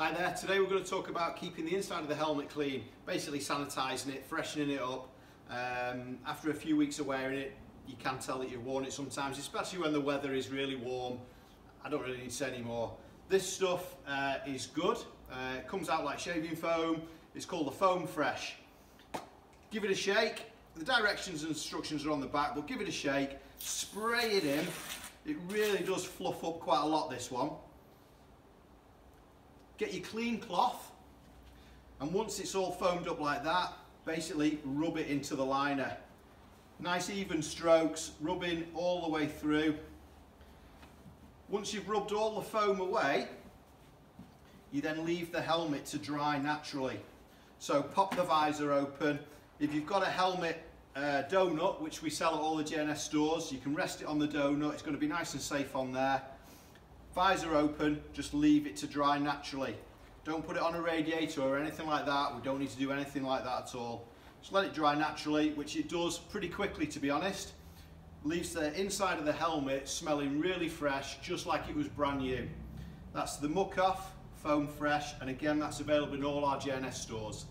Hi there, today we're going to talk about keeping the inside of the helmet clean, basically sanitising it, freshening it up. After a few weeks of wearing it, you can tell that you've worn it sometimes, especially when the weather is really warm. I don't really need to say any more. This stuff is good, it comes out like shaving foam, it's called the Foam Fresh. Give it a shake, the directions and instructions are on the back, but give it a shake, spray it in. It really does fluff up quite a lot, this one. Get your clean cloth, and once it's all foamed up like that, basically rub it into the liner. Nice even strokes, rubbing all the way through. Once you've rubbed all the foam away, you then leave the helmet to dry naturally. So pop the visor open. If you've got a helmet donut, which we sell at all the JNS stores, you can rest it on the donut. It's going to be nice and safe on there. Visor open, just leave it to dry naturally. Don't put it on a radiator or anything like that. We don't need to do anything like that at all. Just let it dry naturally, which it does pretty quickly, to be honest. Leaves the inside of the helmet smelling really fresh, just like it was brand new. That's the Muc-Off Foam Fresh, and again, that's available in all our JNS stores.